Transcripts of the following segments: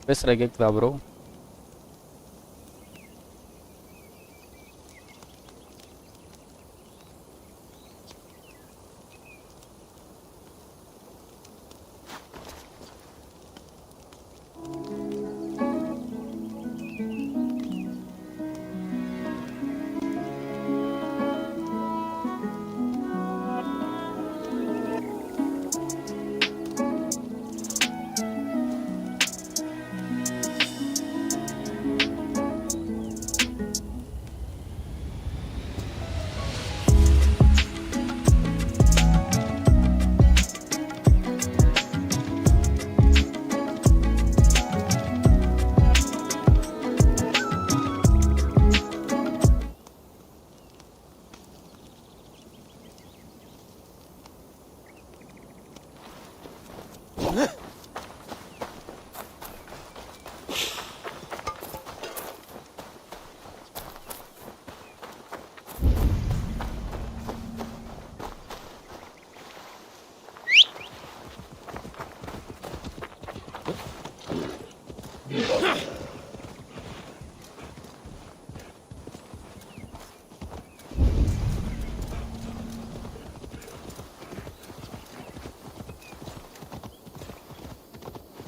பேசுற கேக்குதா bro?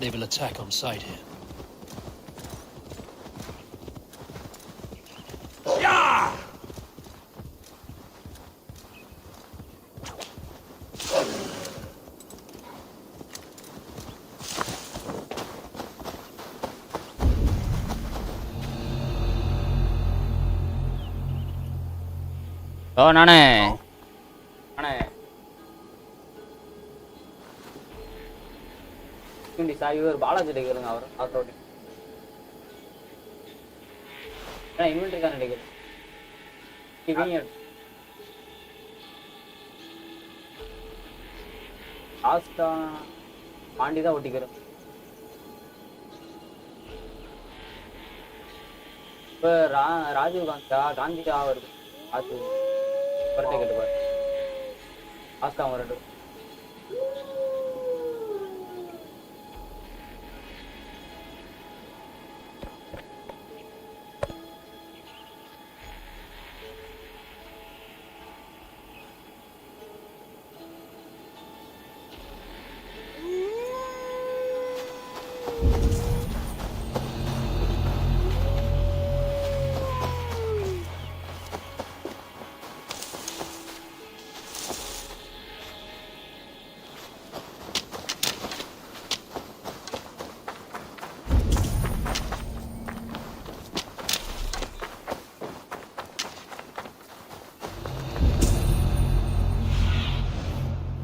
They will attack on sight here. ஓ நானே இவர் பாலாஜி கேளுங்க அவர் ஆத்தோடி இன்வென்டரி கார்டு நினைக்கிறேன் லாஸ்டா பாண்டி தான் ஓட்டிக்கிறேன். இப்போ ராஜீவ் காந்தியா வருது ராஜீவ் பர்த்டே கேட்டுப்பாரு லாஸ்டா அவன் ரெண்டு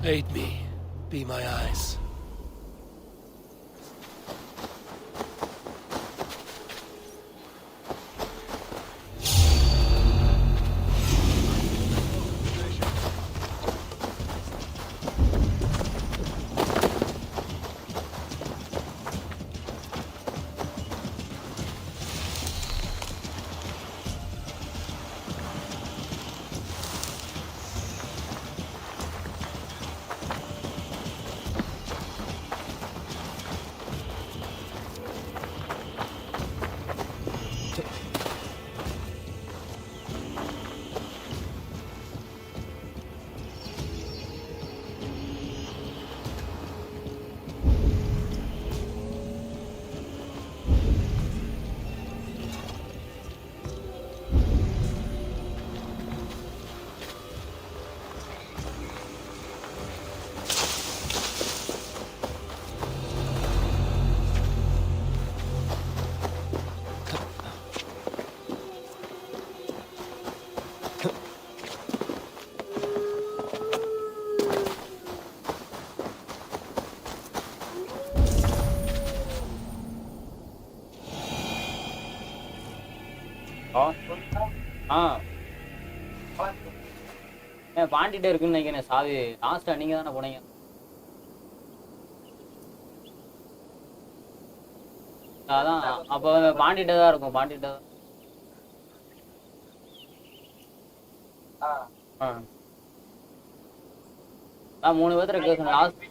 Aid me. Be my eyes. பாண்டிட்டே இருக்குன்னு நினைக்கிறேன் சாவி. லாஸ்டா நீங்க தானே போனீங்க? அதான் அப்போ பாண்டிட்டே தான் இருக்கும். பாண்டிட்டே தான் 3 பேர்த்துல கேட்கணும் லாஸ்ட்.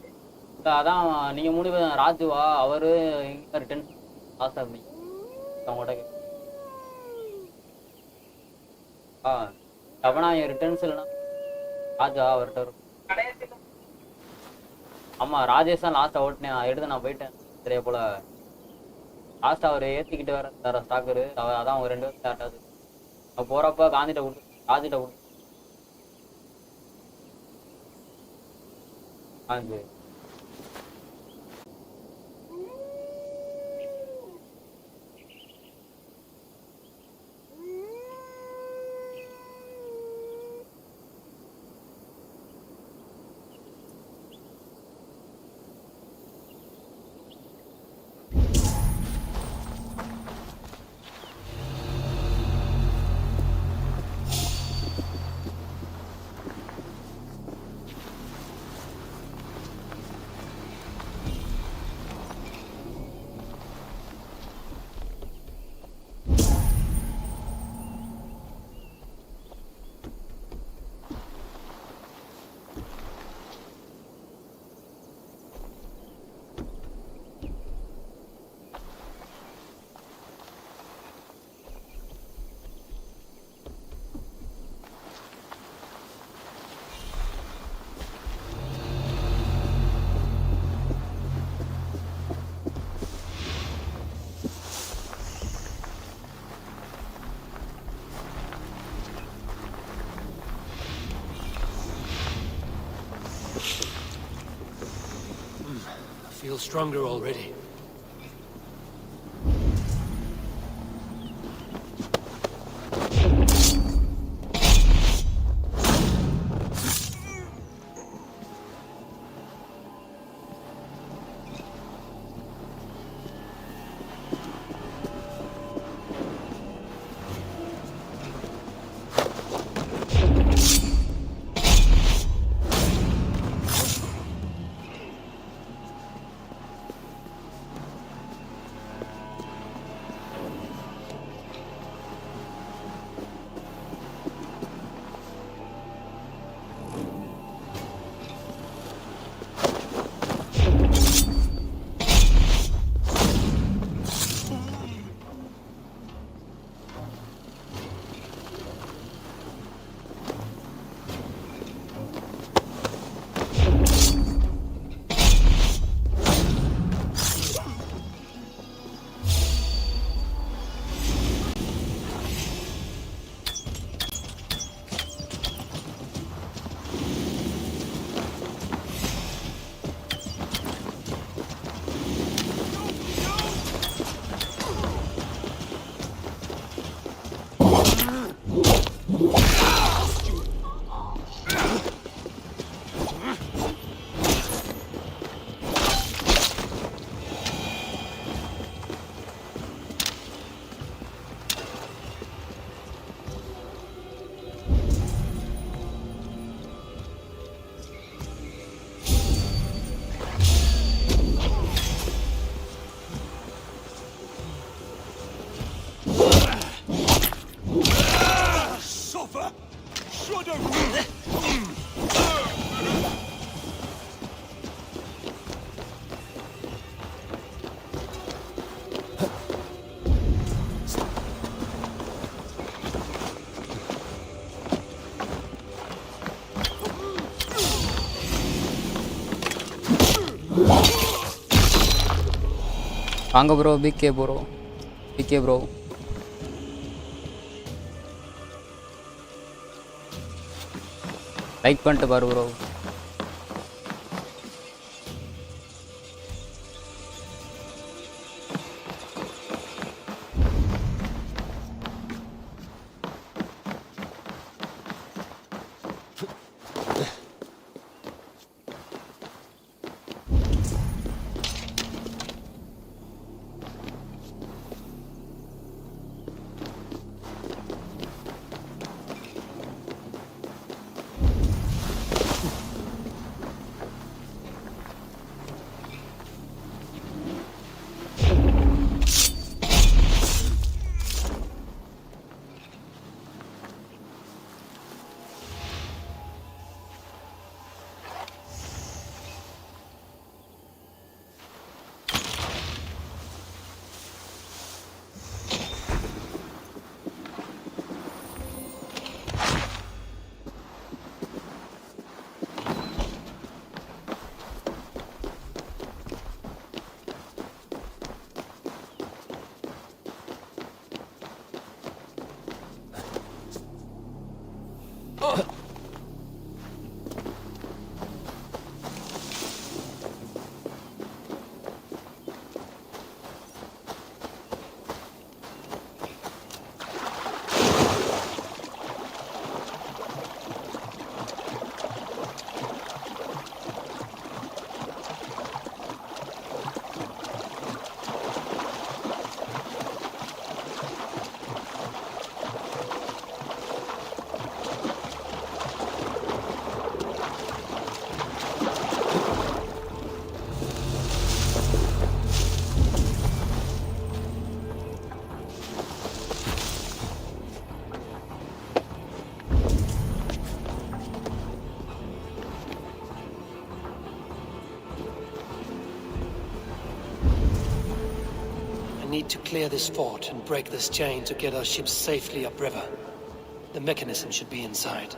அதான் நீங்க 3 பேர் ராஜுவா அவரு டென்ஷன் லாஸ்ட் அப்படி அவங்கள்ட்ட அவனா என் ரிட்டர்ன்ஸ் இல்லைனா ராஜா அவர்கிட்ட இருக்கும். ஆமா ராஜேஷ் தான் லாஸ்ட்டா ஓட்டினேன் எடுத்து நான் போயிட்டேன் சரியா போல. லாஸ்ட் அவர் ஏத்திக்கிட்டு வர தர ஸ்டாக்கரு அதான் அவங்க 2 பேரும் ஸ்டார்ட் ஆகுது. போறப்ப காந்திட்ட கொடுத்து ராஜிட்ட கொடுத்து Gandhi I feel stronger already. வாங்க bro PK bro PK bro like பண்ணிட்டு பாரு bro. I need to clear this fort and break this chain to get our ships safely upriver. The mechanism should be inside.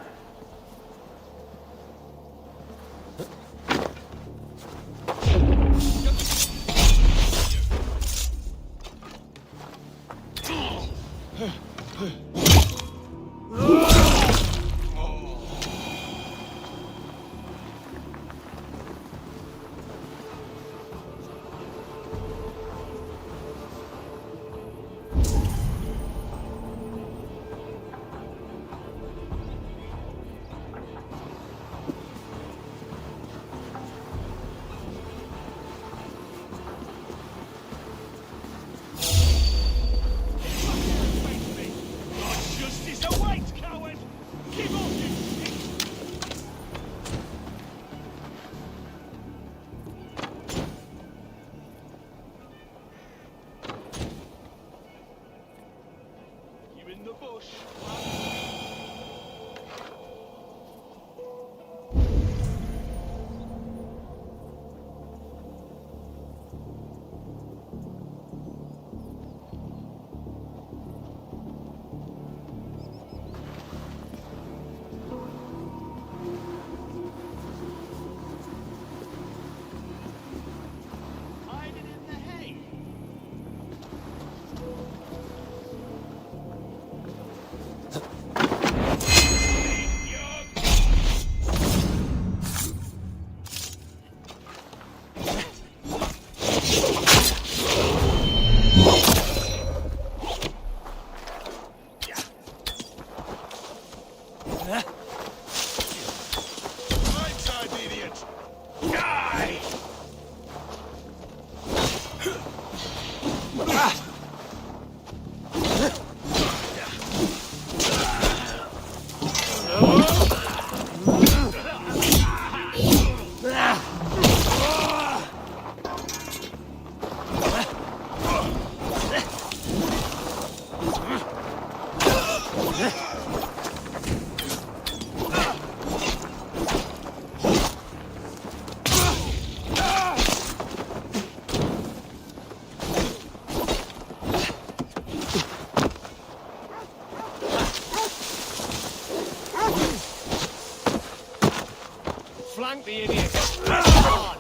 Flank the idiot! Hard!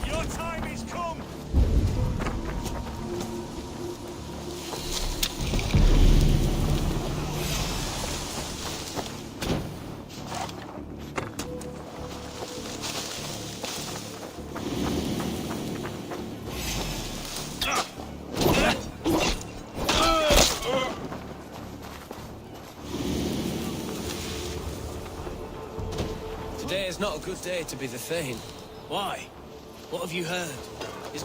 Your time is come! Today is not a good day to be the Thane. Why? What have you heard? Is...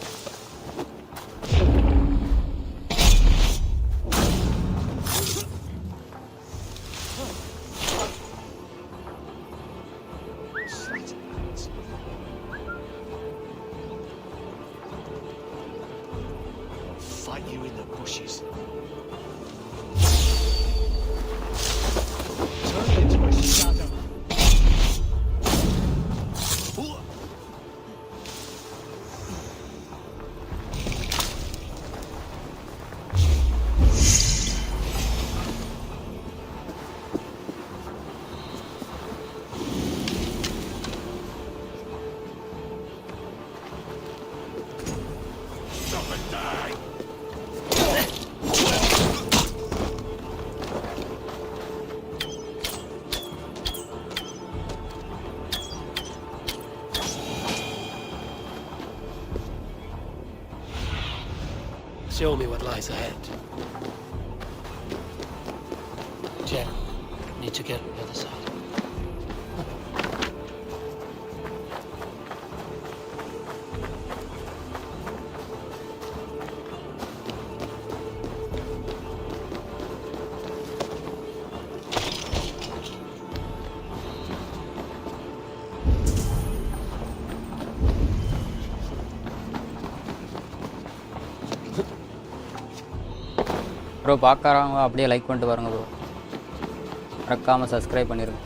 Fight you in the bushes. Turn into a shadow. Show me what lies ahead. Jen, need to get on the other side. Bro பார்க்குறவங்க அப்படியே like பண்ணிட்டு பாருங்க bro, மறக்காமல் subscribe பண்ணிடுங்க.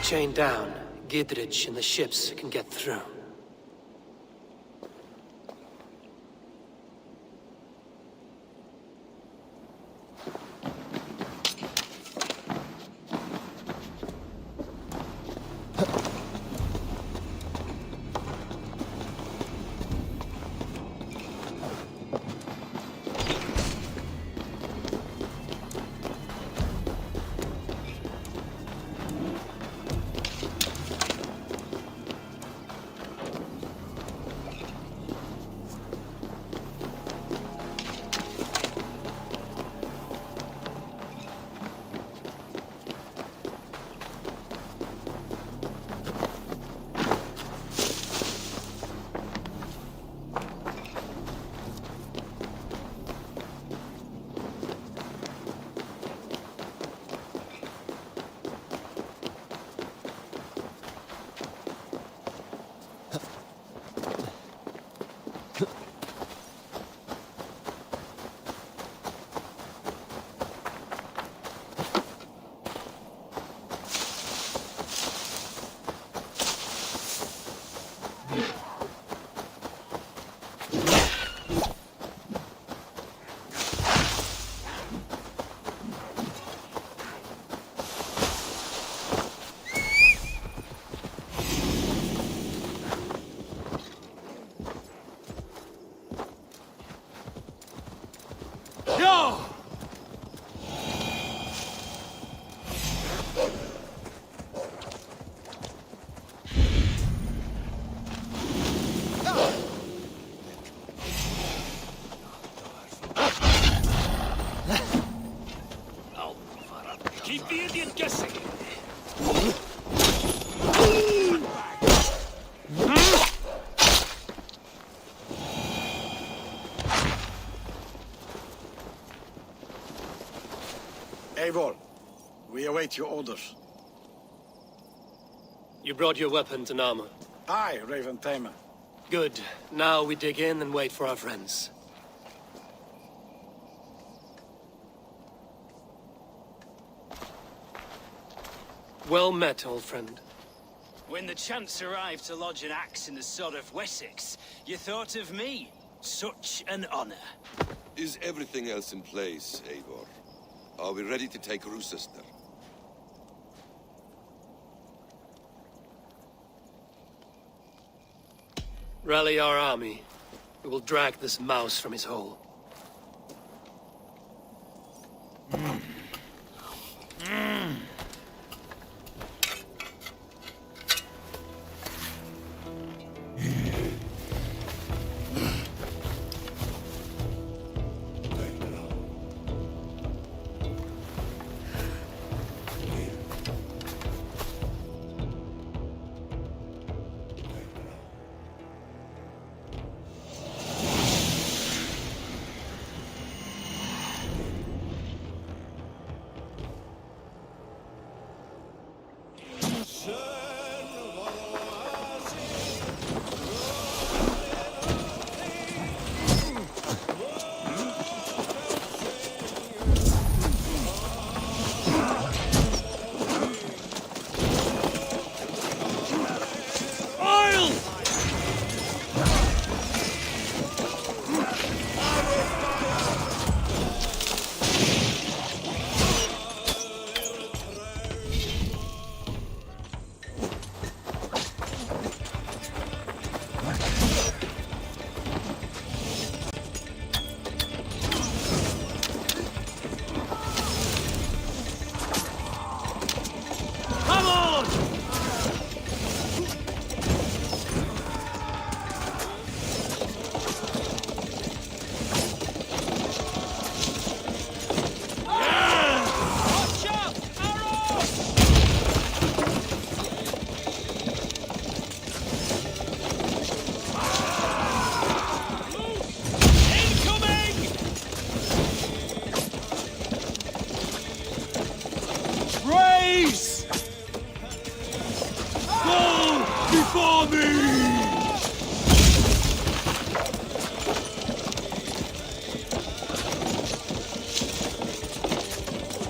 Chain down. Gidrich and the ships can get through. Keep the idiot guessing. Eivor, we await your orders. You brought your weapons and armor. Aye, Raven Tamer. Good. Now we dig in and wait for our friends. Well met, old friend. When the chance arrived to lodge an axe in the sod of Wessex, you thought of me. Such an honor. Is everything else in place, Eivor? Are we ready to take Rochester? Rally our army. We will drag this mouse from his hole.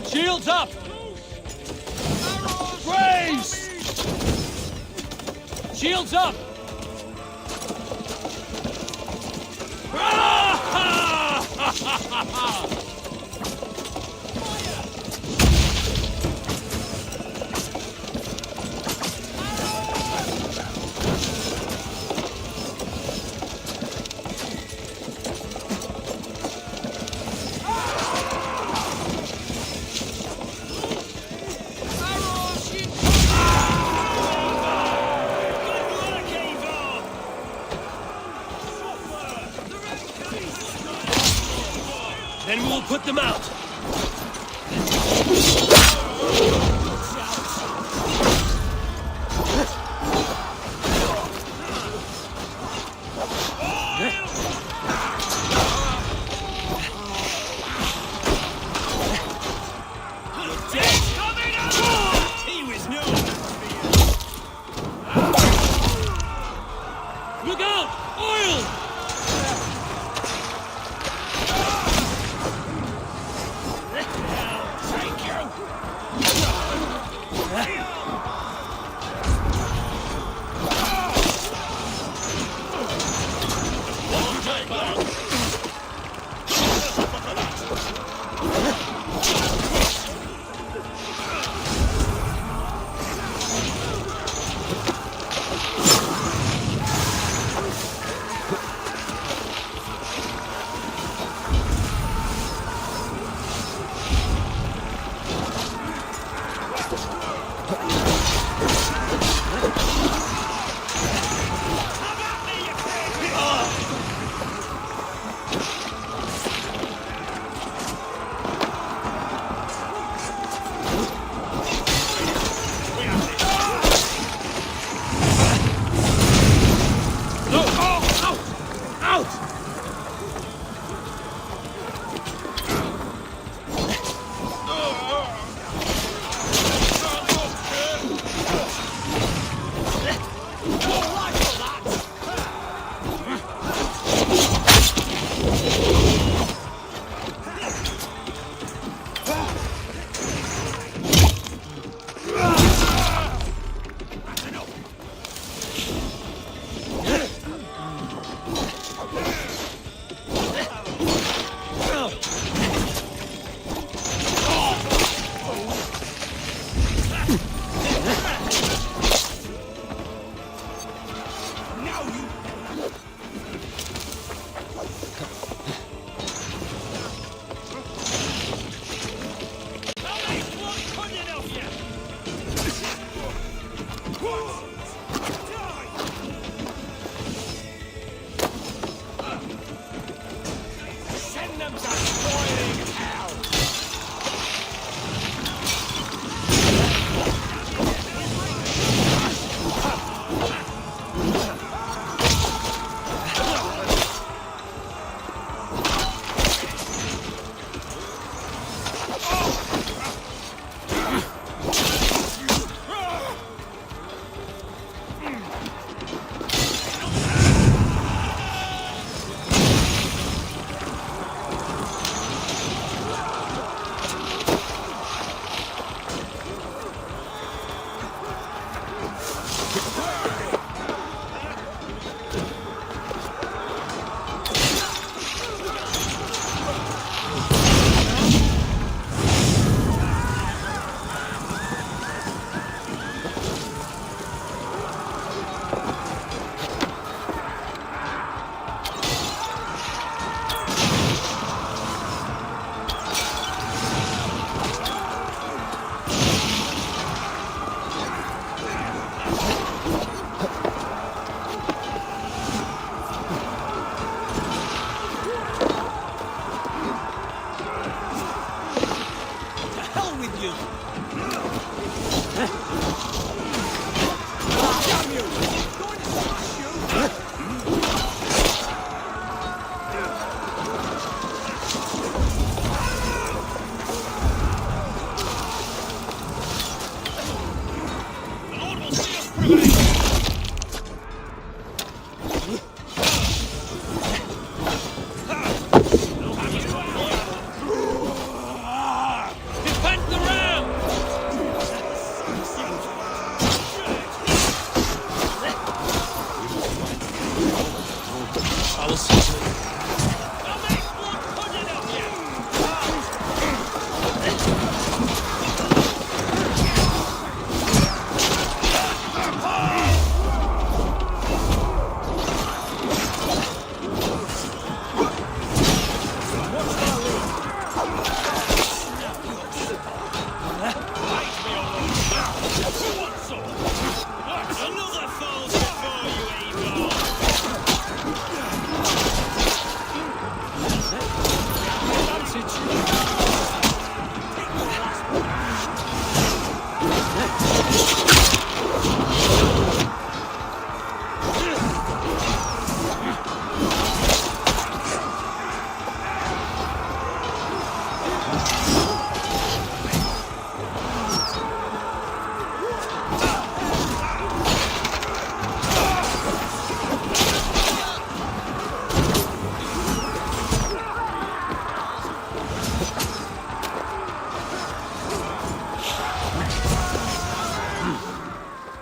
Shields up! Raise! Shields up! Then we will put them out. Look out! Oil! with you.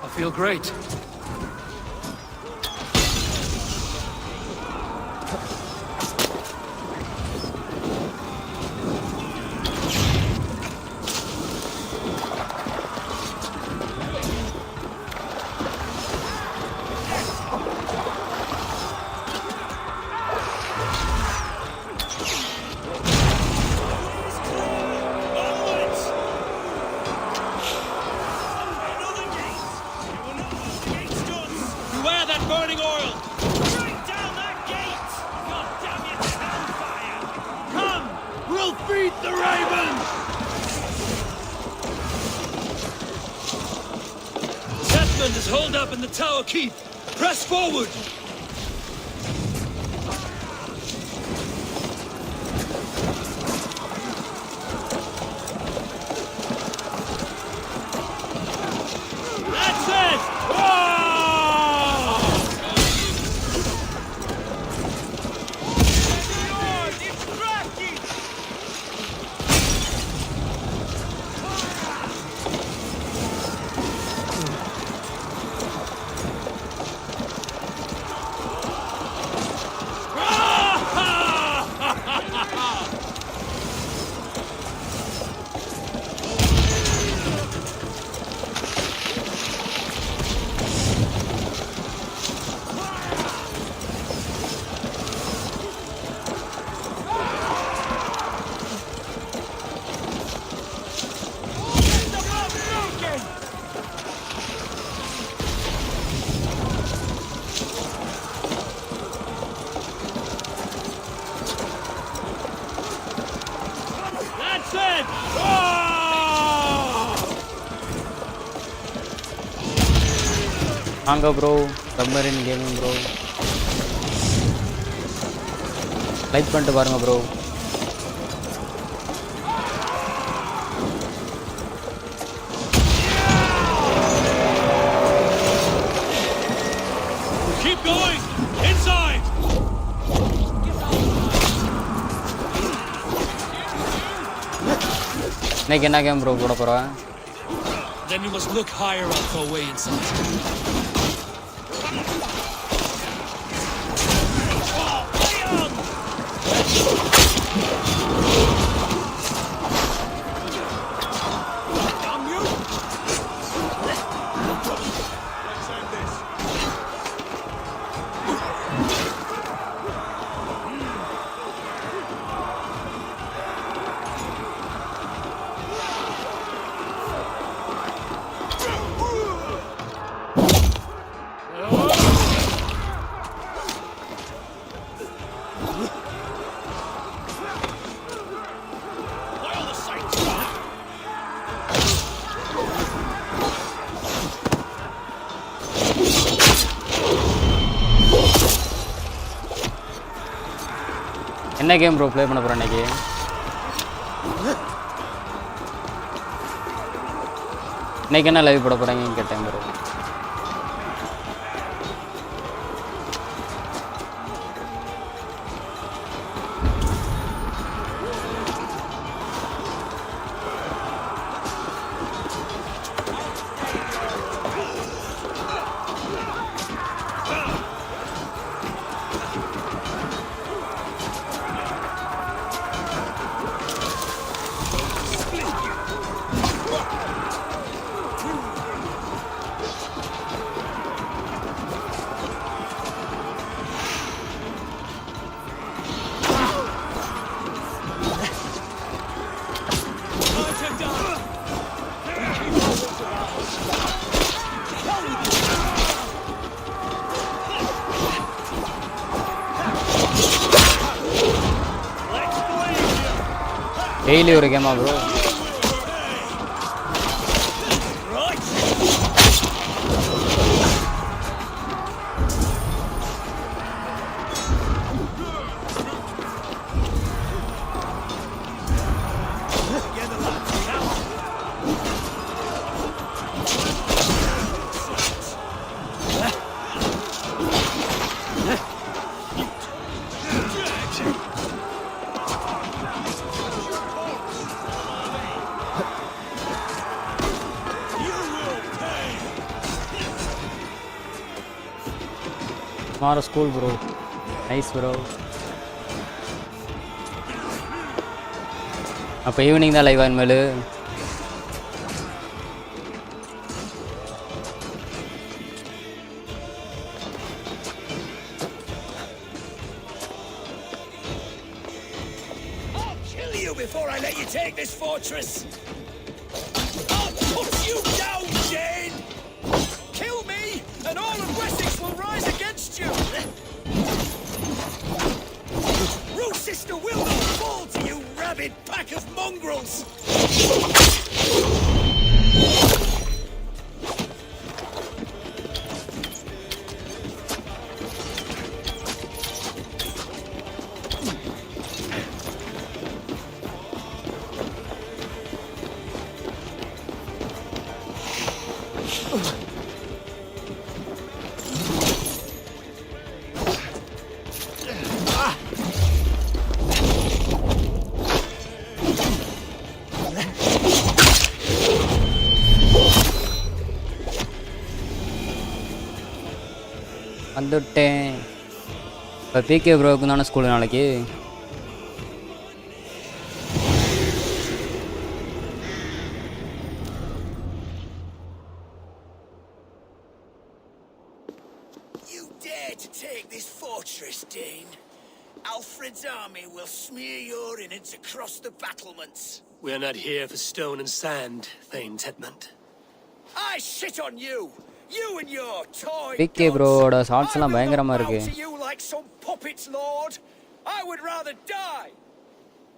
I feel great. Is holed up in the tower keep. Press forward! That's it! வாங்க bro, submarine gaming bro, like பண்ணிட்டு பாருங்க bro. Keep going! Inside! இன்னைக்கு என்ன game bro போட போறேன்? Then we must look higher up for a way inside. என்ன game bro play பண்ண போகிறேன் இன்னைக்கு? இன்னைக்கு என்ன லைவ் போட போகிறாங்கன்னு கேட்டேன் ப்ரோ. டெய்லி ஒரு கேமா bro? Tomorrow school bro. Nice bro. அப்போ ஈவினிங் தான் லைவ் இனிமேல். I'll kill you before I let you take this fortress. I'll put you down, Jane. Kill me, and all of Wessex will rise against you. Root sister will not fall to you, rabid pack of mongrels. வந்துட்டேன். இப்போ PK ப்ரோக்கு தானே school நாளைக்கு? You dare to take this fortress, Dane? Alfred's army will smear your innards across the battlements. We are not here for stone and sand, Thane Tedmund. I shit on you! You and your toy பிகே gods. ப்ரோவோட shorts I எல்லாம் will not பயங்கரமாக bow இருக்கு. to you like some puppet's lord. I would rather die.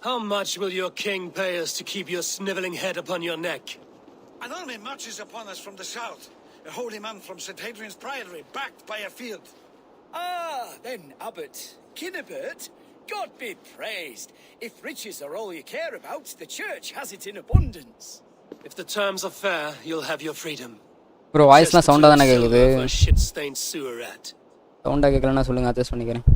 How much will your king pay us to keep your sniveling head upon your neck? An army marches upon us from the south. A holy man from St. Hadrian's Priory, backed by a field. Ah, then, Abbot Kinnebert, God be praised. If riches are all you care about, the church has it in abundance. If the terms are fair, you'll have your freedom. Bro வாய்ஸ்லாம் சவுண்டாக தானே கேட்குது? Shit-stained sewer rat. சவுண்டாக கேட்கலன்னா சொல்லுங்கள், adjust பண்ணிக்கிறேன்.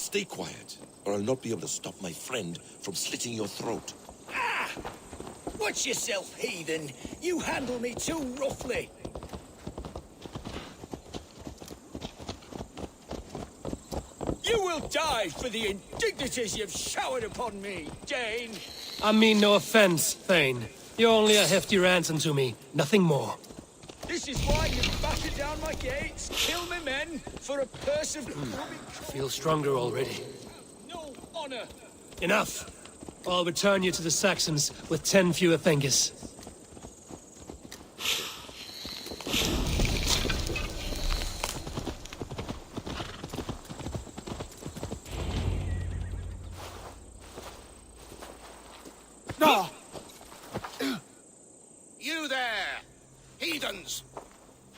Stay quiet, or I'll not be able to stop my friend from slitting your throat. Ah! Watch yourself, heathen. You handle me too roughly. You will die for the indignities you've showered upon me, Dane. I mean no offense, Thane. You're only a hefty ransom to me, nothing more. This is why you battered down my gates, kill me men, for a purse of I feel stronger already. no honor. Enough! I'll return you to the Saxons with 10 fewer fingers. You there, heathens!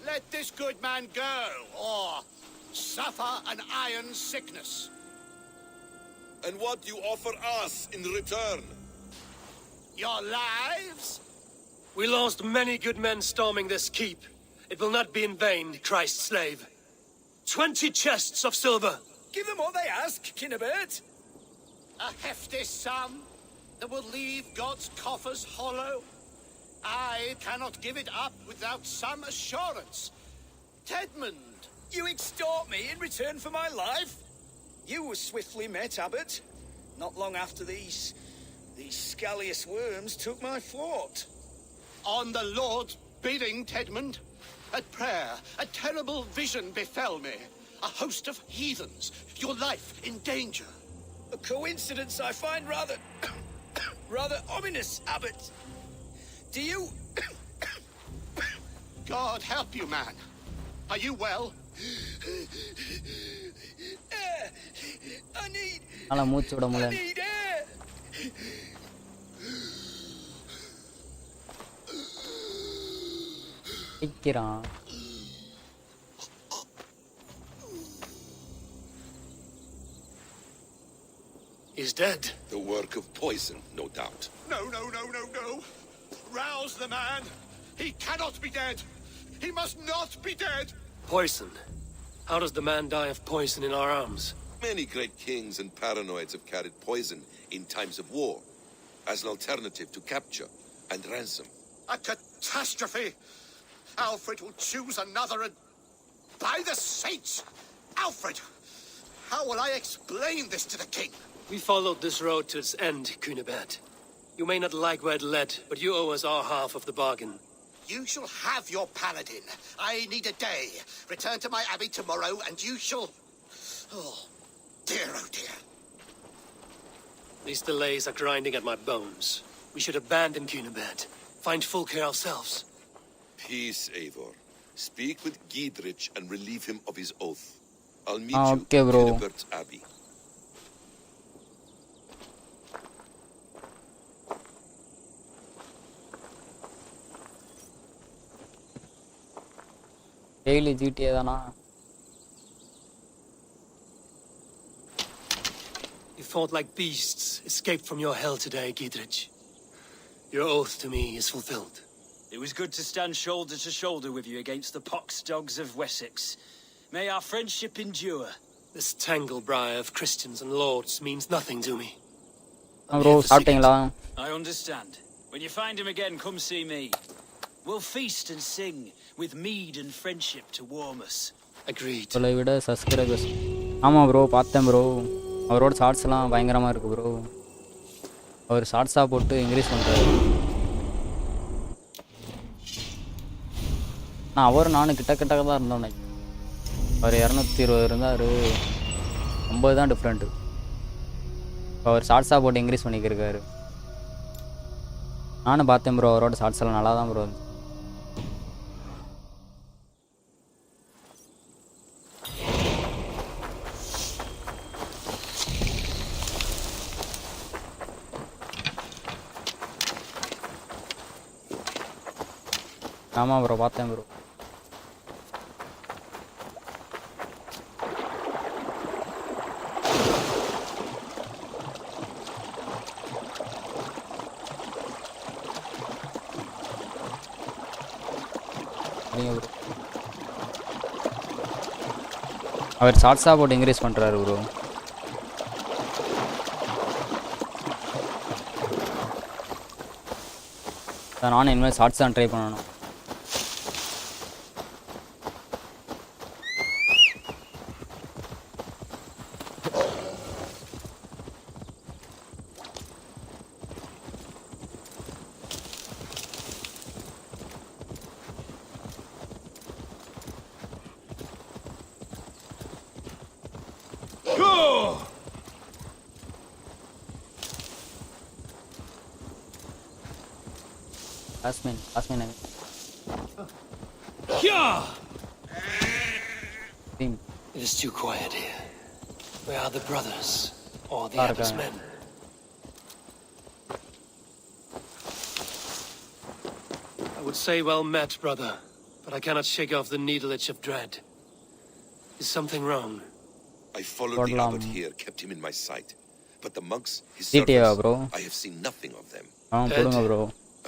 Let this good man go, or suffer an iron sickness. And what you offer us in return? Your lives? We lost many good men storming this keep. It will not be in vain, Christ's slave. 20 chests of silver. Give them what they ask, Kinnebert. A hefty sum that will leave God's coffers hollow. I cannot give it up without some assurance. Tedmund! You extort me in return for my life? You were swiftly met, Abbot. Not long after these scallious worms took my fort. On the Lord's bidding, Tedmund. At prayer, a terrible vision befell me. A host of heathens, your life in danger. A coincidence I find rather... rather ominous, Abbot. Do you... God help you, man. Are you well? I need... நல்லா மூச்சு விட I முடியல. need air. நிற்கிறான். He's dead. The work of poison, no doubt. No. Rouse the man. He cannot be dead. He must not be dead. Poison. How does the man die of poison in our arms? Many great kings and paranoids have carried poison in times of war, as an alternative to capture and ransom. A catastrophe. Alfred will choose another and... By the saints! Alfred! How will I explain this to the king? We followed this road to its end, Cunibert. You may not like where it led, but you owe us our half of the bargain. You shall have your paladin. I need a day. Return to my abbey tomorrow, and you shall... Oh dear. These delays are grinding at my bones. We should abandon Cunibert. Find Fulke ourselves. Peace, Eivor. Speak with Giedrich and relieve him of his oath. I'll meet you okay, at bro. Kinnibert's Abbey. Daily GTA தானா? You fought like beasts, escaped from your hell today, Giedrich. Your oath to me is fulfilled. It was good to stand shoulder to shoulder with you against the pox dogs of Wessex. May our friendship endure. This tangle-briar of Christians and lords means nothing to me. Bro சாப்பிட்டீங்களா? I understand. When you find him again, come see me. We'll feast and sing, with mead and friendship to warm us. Agreed. சொல்லை விட subscribers. ஆமாம் bro, பார்த்தேன் bro. அவரோட ஷார்ட்ஸ்லாம் பயங்கரமாக இருக்குது bro. அவர் ஷார்ட்ஸாக போட்டு increase பண்ணுறாரு. நானும் கிட்ட தான் இருந்தோம். அவர் 220 இருந்தார், 50 தான் டிஃப்ரெண்ட்டு. அவர் ஷார்ட்ஸாக போட்டு இன்க்ரீஸ் பண்ணிக்கிருக்காரு. நானும் பார்த்தேன் ப்ரோ, அவரோட ஷார்ட்ஸ் எல்லாம் நல்லா தான் ப்ரோ. ஆமாம் ப்ரோ, பார்த்தேன் ப்ரோ. அவர் ஷார்ட்ஸாக போட்டு இன்க்ரீஸ் பண்ணுறாரு ப்ரோ. நானும் இனிமேல் ஷார்ட்ஸ் தான் ட்ரை பண்ணணும். Asmin. It is too quiet here. Where are the brothers? Or the Abbot's men? I would say well met, brother, but I cannot shake off the needle itch of dread. Is something wrong? I followed the abbot here, kept him in my sight. But the monks, his GTA servants, bro. I have seen nothing of them. போடுங்க bro.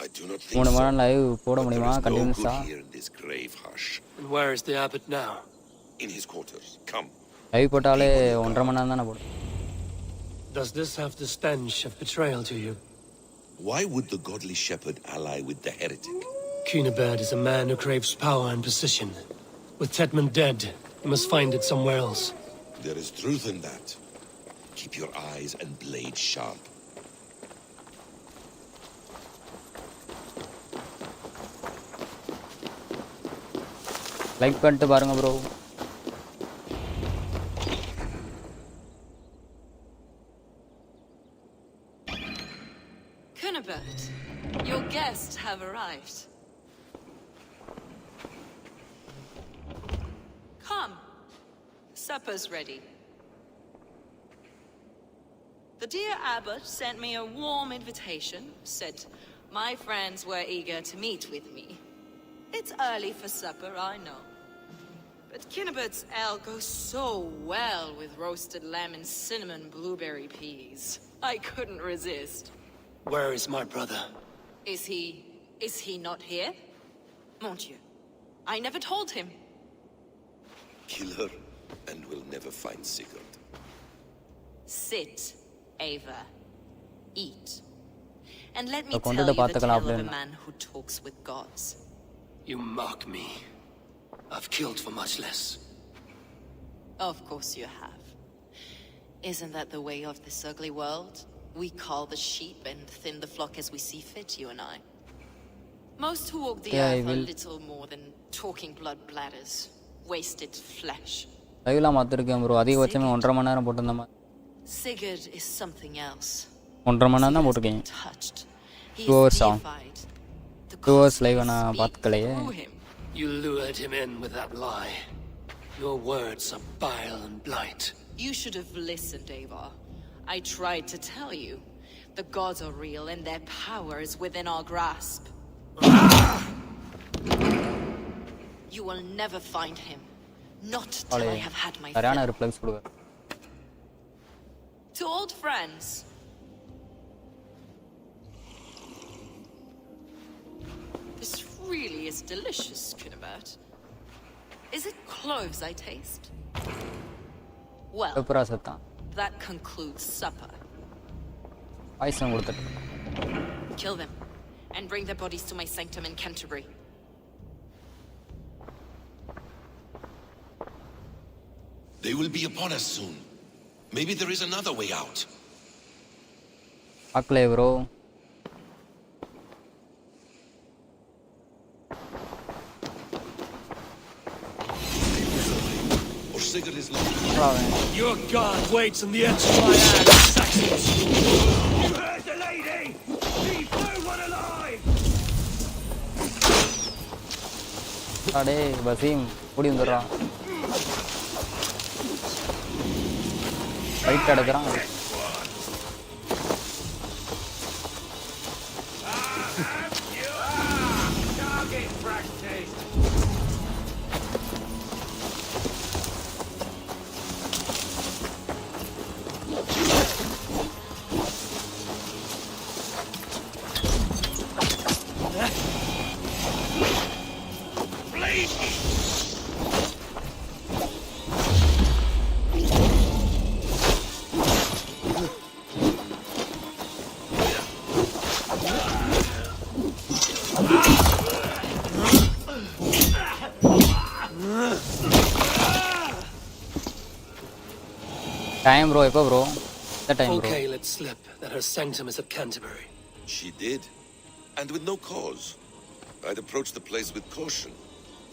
I do not think 3 so. மணி live போட But முடியுமா there is no கண்டினியூஸா? good here in this grave hush. And where is the abbot now? In his quarters. Come. Live போட்டாலே 1.5 மணி நேரம் தானே போடும். Does this have the stench of betrayal to you? Why would the godly shepherd ally with the heretic? Cunibert is a man who craves power and position. With Tedman dead, he must find it somewhere else. There is truth in that. Keep your eyes and blade sharp. Like பண்ணிட்டு பாருங்க bro. Cunibert, your guests have arrived. Come. Supper's ready. The dear abbot sent me a warm invitation, said my friends were eager to meet with me. It's early for supper, I know. But Cunibert's ale goes so well with roasted lamb and cinnamon blueberry peas. I couldn't resist. Where is my brother? Is he not here? Mon Dieu, I never told him. Kill her, and we'll never find Sigurd. Sit, Ava. Eat. And let me So, tell you the பார்த்துக்கலாம் tale of a அப்படின்னு. man who talks with gods. You mock me. I've killed for much less. Of course you have. Isn't that the way of this ugly world? We cull the sheep and thin the flock as we see fit, you and I. Most who walk the Yeah, I earth are will. little more than talking blood bladders, wasted flesh. லைவ்லாம் மாத்திருக்கேன் bro. அதிகபட்சமே 1.5 மணி நேரம் போட்டிருந்த மாதிரி. Sigurd is something else. 1.5 மணி நேரம் தான் He has போட்டிருக்கேன். been touched. He 2 is hours ஆகும். deified. The 2 hours gods live will நான் speak பார்த்துக்கலையே. through him. You lured him in with that lie. Your words are bile and blight. You should have listened, Avar. I tried to tell you. The gods are real and their power is within our grasp. You will never find him. Not till I have had my சரியான fill. Replies கொடுங்க. To old friends. This really is delicious, Cunibert. Is it cloves I taste? Well, சூப்பரா செத்தான். that concludes supper. Poison கொடுத்துட்டு. Kill them, and bring their bodies to my sanctum in Canterbury. They will be upon us soon. Maybe there is another way out. பார்க்கலையே bro. Or Sigurd is lost. Your god waits on the edge of my hand, Saxons! You heard the lady! Leave no one alive! அடே வசீம் கூடி வந்துடுறான். Fight எடுக்கிறான். Target practice! Time bro எப்போ bro? இந்த time bro. Okay, let's slip that her sanctum is at Canterbury. She did, and with no cause. I'd approach the place with caution.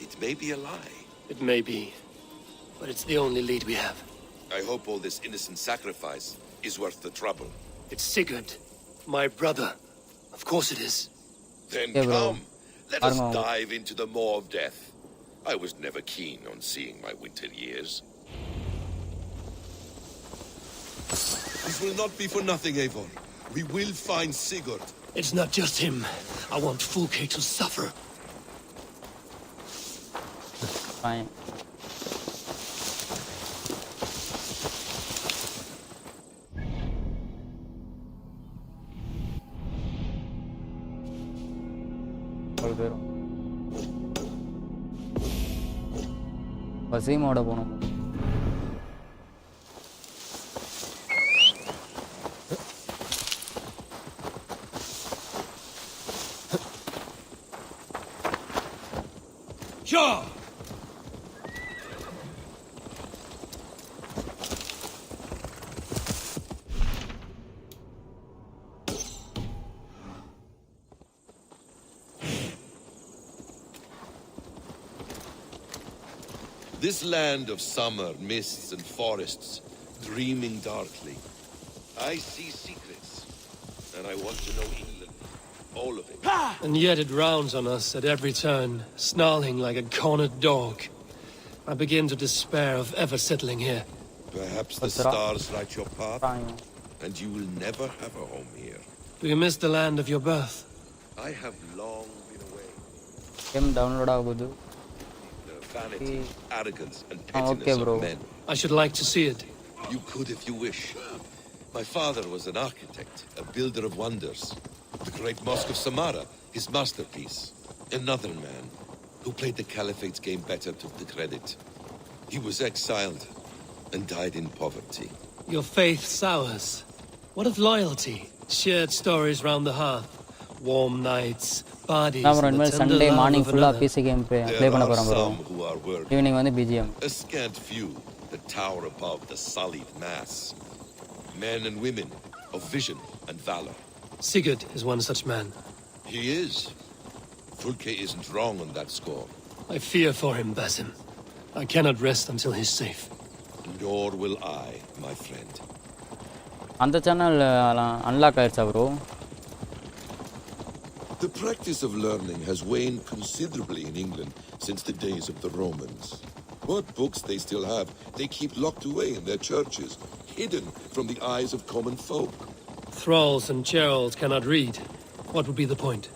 It may be a lie. It may be, but it's the only lead we have. I hope all this innocent sacrifice is worth the trouble. It's Sigurd, my brother. Of course it is. Then Yeah, bro. come, let us Arno. dive into the maw of death. I was never keen on seeing my winter years. This will not be for nothing, Eivor. We will find Sigurd. It's not just him. I want Fulke to suffer. Fine. ஒரு பேரும் வசீமோட போனோம். Sure. This land of summer, mists and forests, dreaming darkly. I see secrets, and I want to know England, all of it. And yet it rounds on us at every turn, snarling like a cornered dog. I begin to despair of ever settling here. Perhaps the stars write your path, and you will never have a home here. Do you miss the land of your birth? I have long been away. Game download ಆಗೋದು. The vanity, arrogance, and pettiness of men. I should like to see it. You could if you wish. My father was an architect, a builder of wonders. The great Mosque of Samarra, his masterpiece. Another man who played the Caliphate's game better took the credit. He was exiled and died in poverty. Your faith sours. What of loyalty? Shared stories round the hearth. Warm nights, parties, நான் and the tender Sunday love morning of ஃபுல்லா another. PC game play There பண்ண are போறோம் bro. some who are worthy. Evening வந்து BGM. A scant few that tower above the sullied mass. Men and women of vision and valor. Sigurd is one such man. He is. Fulke isn't wrong on that score. I fear for him, Basim. I cannot rest until he's safe. Nor will I, my friend. அந்த channel unlock ஆயிடுச்சா bro? The practice of learning has waned considerably in England since the days of the Romans. What books they still have, they keep locked away in their churches, hidden from the eyes of common folk. Thralls and churls cannot read. What would be the point?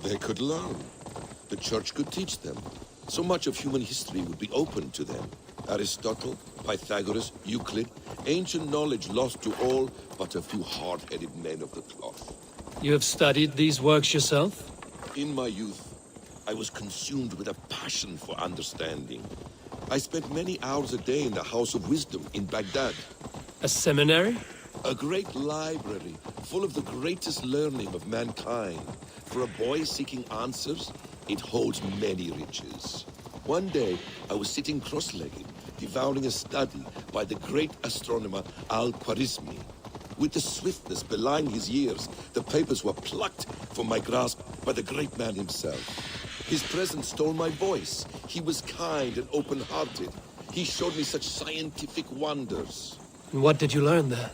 They could learn. The church could teach them. So much of human history would be open to them. Aristotle, Pythagoras, Euclid, ancient knowledge lost to all but a few hard-headed men of the cloth. You have studied these works yourself? In my youth, I was consumed with a passion for understanding. I spent many hours a day in the House of Wisdom in Baghdad. A seminary? A great library full of the greatest learning of mankind. For a boy seeking answers, it holds many riches. One day, I was sitting cross-legged, devouring a study by the great astronomer Al-Khwarizmi. With the swiftness belying his years, the papers were plucked from my grasp by the great man himself. His presence stole my voice. He was kind and open-hearted. He showed me such scientific wonders. And what did you learn there?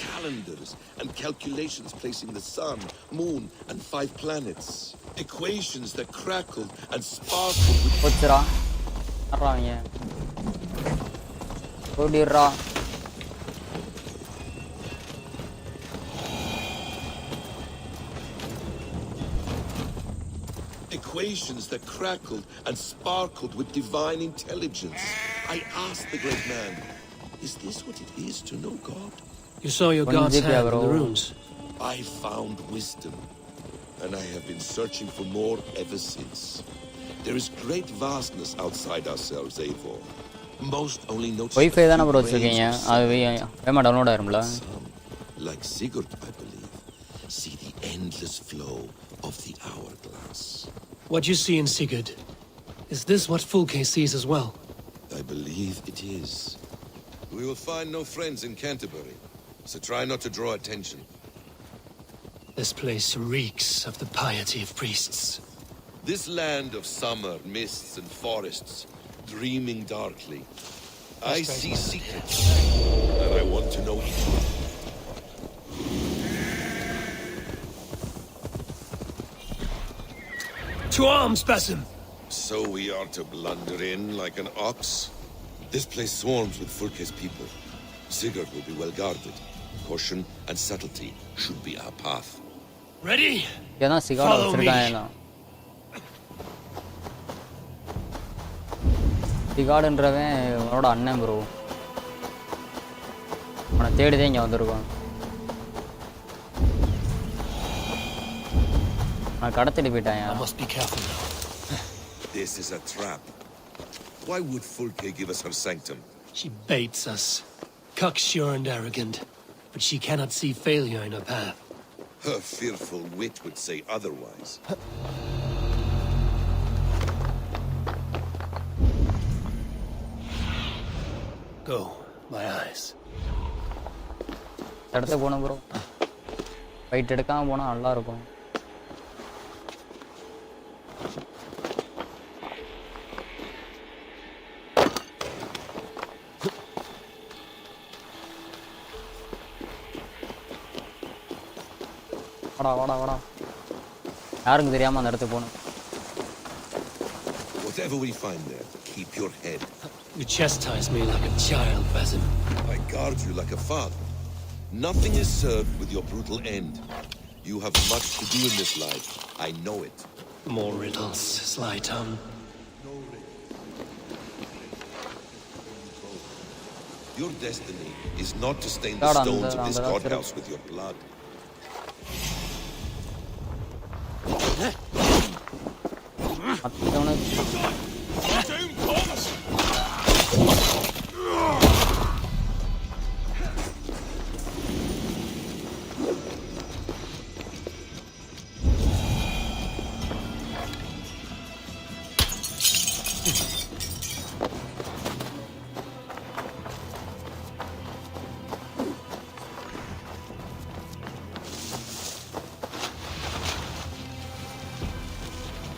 Calendars and calculations placing the sun, moon, and 5 planets. Equations that crackled and sparkled with... போச்சுரா வர்றாங்க ஓடிடுறா. Equations that crackled and sparkled with divine intelligence. I asked the great man, is this what it is to know God? You saw your God's hand in the runes. I found wisdom, and I have been searching for more ever since. There is great vastness outside ourselves, Eivor. Most only notice wifi தானே bro வச்சுருக்கீங்க, அது வேமா download ஆயிரும்ல? Like Sigurd, I believe, see the endless flow of the hourglass. What you see in Sigurd, is this what Fulke sees as well? I believe it is. We will find no friends in Canterbury, so try not to draw attention. This place reeks of the piety of priests. This land of summer, mists and forests, dreaming darkly. I see secrets, and I want to know each one. To arms, Basim! So we are to blunder in like an ox? This place swarms with Fulke's people. Sigurd will be well guarded. Caution and subtlety should be our path. Ready? ஏன்னா சிகாட வச்சிருக்காங்க. சிகாடுன்றவன் அவனோட அண்ணன் bro. அவனை தேடிதான் இங்கே வந்திருக்கான். நான் கடத்திட்டு போயிட்டான். I must be careful now. This is a trap. Why would Fulke give us her sanctum? She baits us. Cocksure and arrogant. But she cannot see failure in her path. Her fearful wit would say otherwise. Go, my eyes. இடத்த போகணும் bro. Fight எடுக்காமல் போனால் நல்லாயிருக்கும். வாடா வாடா வாடா. யாருக்கும் தெரியாமல் அந்த இடத்துக்கு போகணும். Whatever we find there, keep your head. You chastise me like a child, Basim. I guard you like a father. Nothing is served with your brutal end. You have much to do in this life. I know it. More riddles, sly tongue. Your destiny is not to stain the stones of this courthouse with your blood.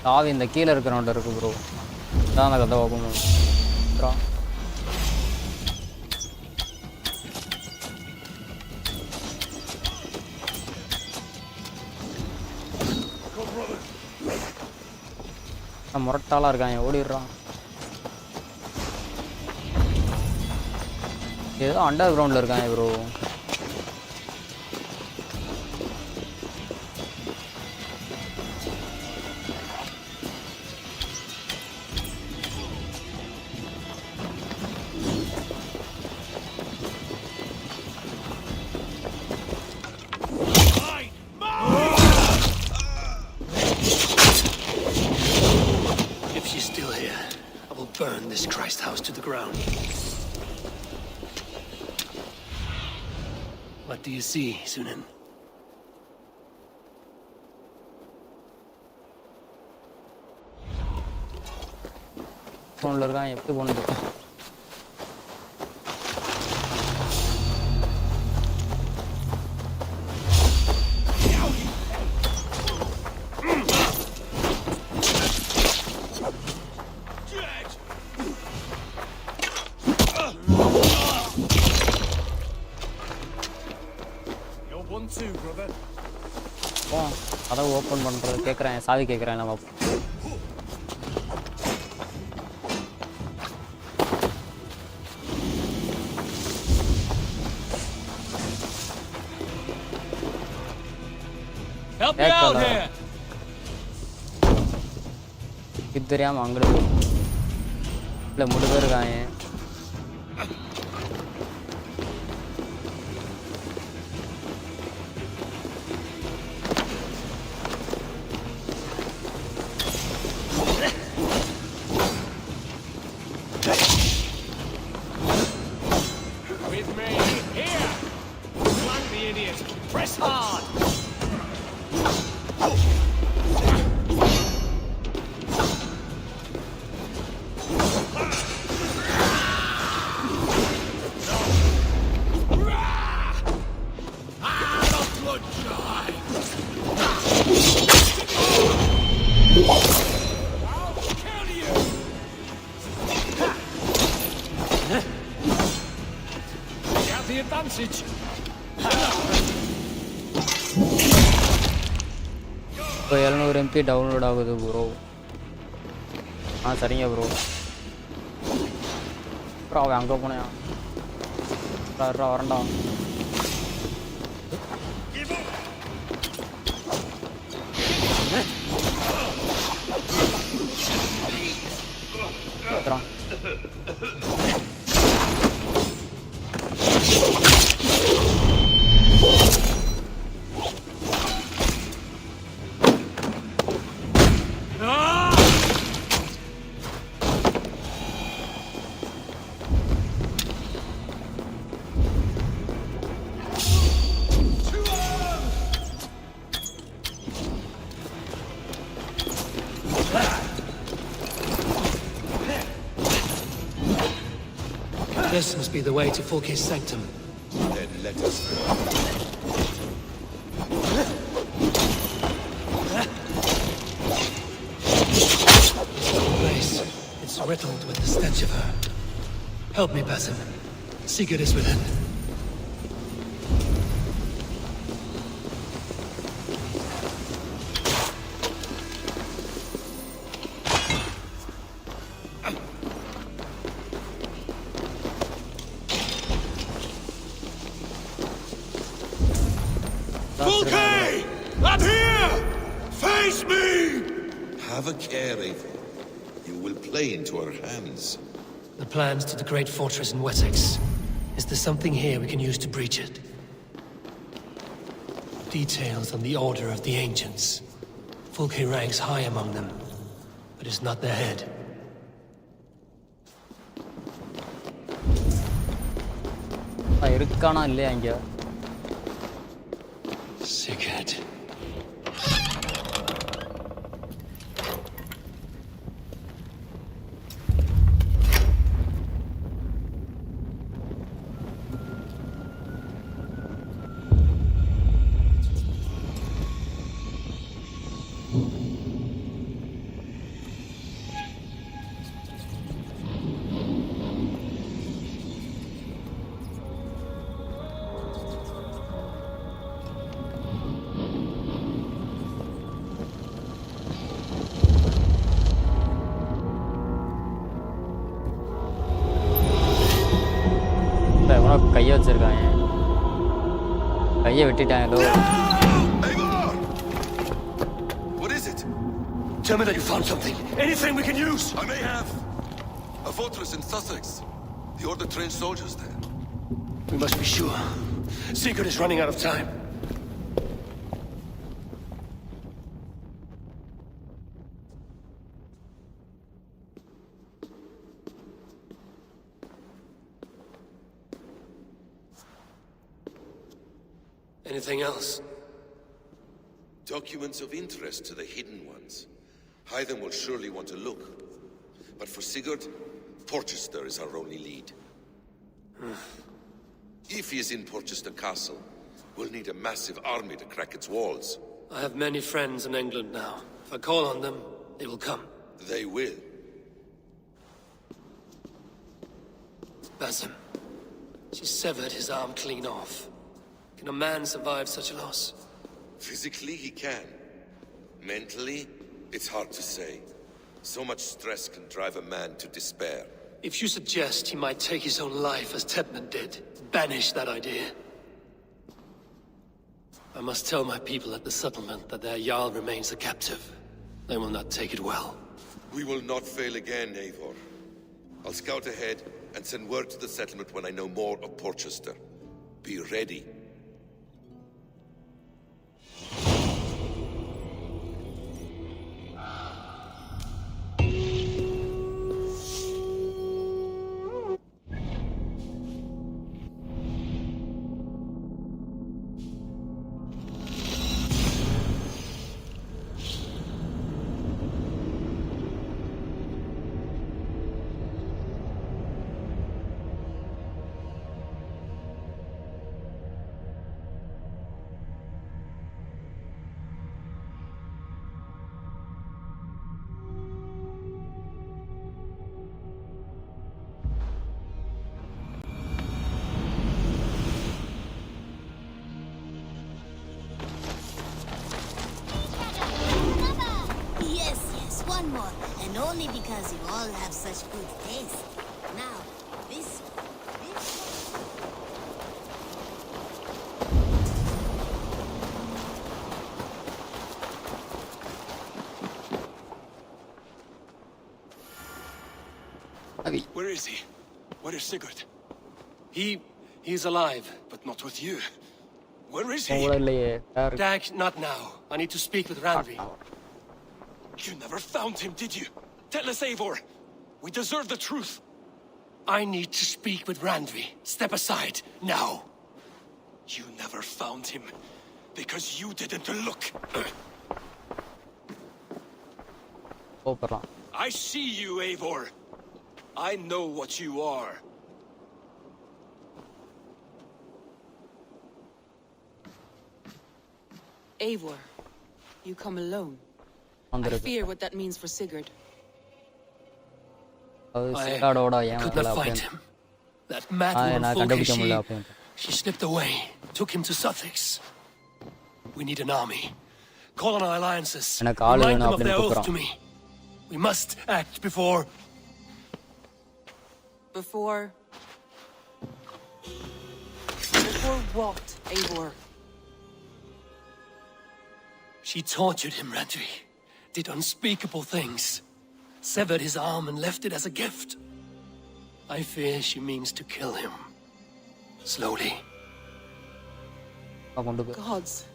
சாவி இந்த கீழே இருக்கிறவன்ட்ட இருக்கு bro. இதான் அந்த கதை open bro. முரட்டாளாக இருக்கான், ஓடிடுறான். ஏதோ under கிரவுண்டில் இருக்கான் bro. Burn this Christ house to the ground. What do you see, Sunan? Phone இருக்கான், எப்படி போனது? அதை ஓப்பன் பண்ணுறது கேட்குறேன், சாவி கேட்குறேன். நம்ம இது தெரியாமல் அங்கிட்டு இல்லை 3 பேர் இருக்காங்க. இப்போ 700 MP டவுன்லோட் ஆகுது ப்ரோ. சரிங்க ப்ரோ. அப்புறம் அவன் அங்கே போனேன் வரண்டா. This must be the way to Fulke's sanctum. Then let us go. This place, it's riddled with the stench of her. Help me, Basim. Sigurd is within. Fulke! I'm here! Face me! Have a care, Eivor. You will play into our hands. The plans to the great fortress in Wessex. Is there something here we can use to breach it? Details on the Order of the Ancients. Fulke ranks high among them, but is not their head. இருக்கானா இல்லையா இங்க? Sigurd. கையை வச்சிருக்காங்க, கையை வெட்டிட்டாங்க. What is it? Tell me that you found something. Anything we can use. I may have. A fortress in Sussex. The Order trained soldiers there. We must be sure. Sigurd is running out of time. Anything else? Documents of interest to the hidden ones. Hythen will surely want to look. But for Sigurd, Porchester is our only lead. If he is in Porchester Castle, we'll need a massive army to crack its walls. I have many friends in England now. If I call on them, they will come. They will. Basim. She severed his arm clean off. Can a man survive such a loss? Physically, he can. Mentally, it's hard to say. So much stress can drive a man to despair. If you suggest he might take his own life as Tepman did, banish that idea. I must tell my people at the settlement that their Jarl remains a captive. They will not take it well. We will not fail again, Eivor. I'll scout ahead and send word to the settlement when I know more of Porchester. Be ready. One more, and only because you all have such good taste. Now, this... Where is he? Where is Sigurd? He's alive. But not with you. Where is he? கூட இல்லையே. Dag, not now. I need to speak with Randvi. You never found him, did you? Tell us, Eivor. We deserve the truth. I need to speak with Randvi. Step aside, now. You never found him because you didn't look. கூப்பிடலாம். I see you, Eivor. I know what you are. Eivor, you come alone. I fear what that means for Sigurd. I could not find him. That mad woman Folke, she slipped away, took him to Sussex. We need an army. Call on our alliances. Remind them of their oath to me. We must act before... Before what, Eivor? She tortured him, Randvi. Did unspeakable things. Severed his arm and left it as a gift. I fear she means to kill him. Slowly. Gods.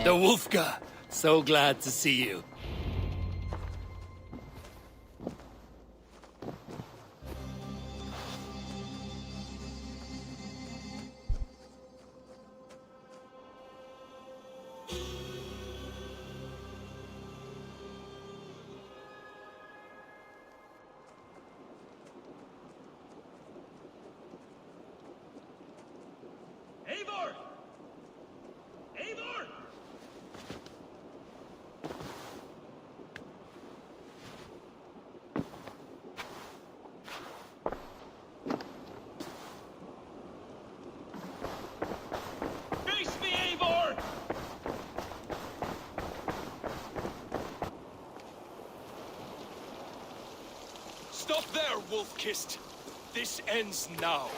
The Wolfga! So glad to see you. Eivor! Eivor! Face me, Eivor! Stop there, Wolf-Kissed. This ends now.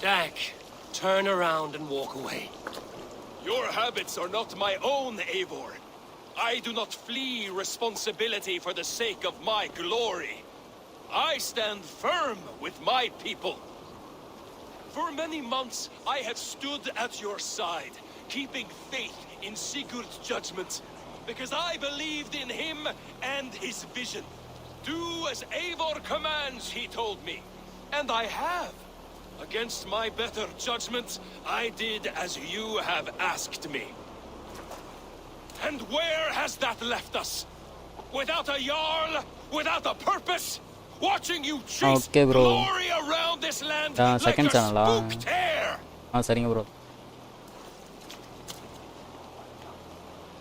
Dag, turn around and walk away. Your habits are not my own, Eivor. I do not flee responsibility for the sake of my glory. I stand firm with my people. For many months, I have stood at your side, keeping faith in Sigurd's judgment, because I believed in him and his vision. Do as Eivor commands, he told me, and I have. Against my better judgment, I did as you have asked me. And where has that left us? Without a Jarl? Without a purpose? Watching you chase glory around this land like a spooked hare! bro.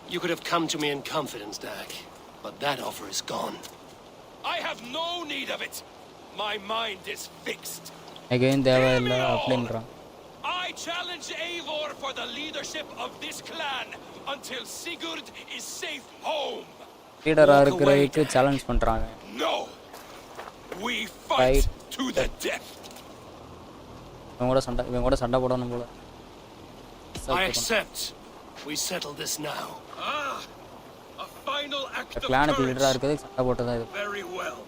You could have come to me in confidence, Dag, but that offer is gone. I have no need of it. My mind is fixed. Again, I challenge Eivor for the leadership of this clan until Sigurd is safe home. challenge பண்றாங்க. No. We fight to the death. I accept. We settle this now. A final act of courage. Very well.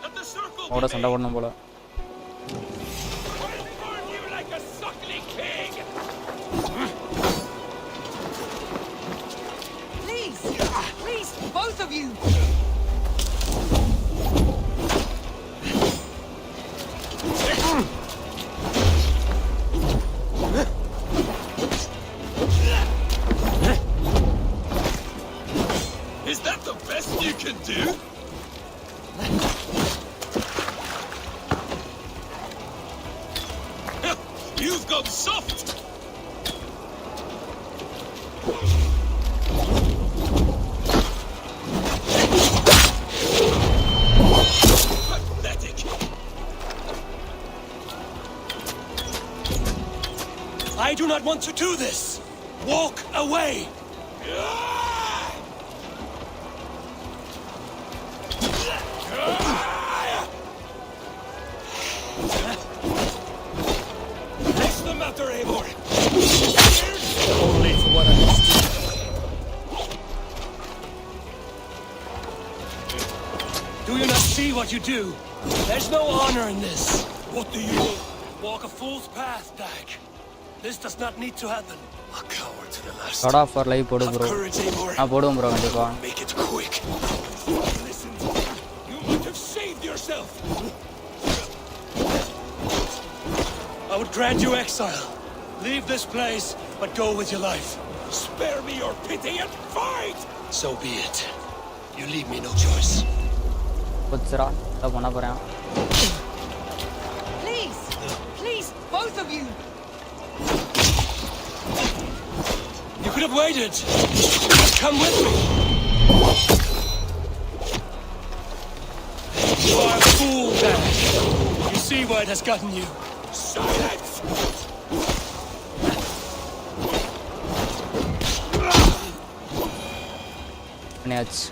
Let the circle burn you like a suckling king. Please, both of you. Is that the best you can do? You've got soft! Pathetic! I do not want to do this! Walk away! What's the matter, Eivor? Only for what I must do. Do you not see what you do? There's no honor in this. What do you... Walk a fool's path, Dag. This does not need to happen. A coward. to the last. God of War live போடு Have bro. courage, Eivor. நான் போடுவேன் bro கண்டிப்பா. Make it quick. Listen, you might have saved yourself. I would grant you exile. Leave this place, but go with your life. Spare me your pity and fight! So be it. You leave me no choice. புச்சரா இத பண்ண போறேன். Please! Please, both of you! You could have waited. Come with me. You are a fool, Dan. You see where it has gotten you. Silence! பண்ணியாச்சு.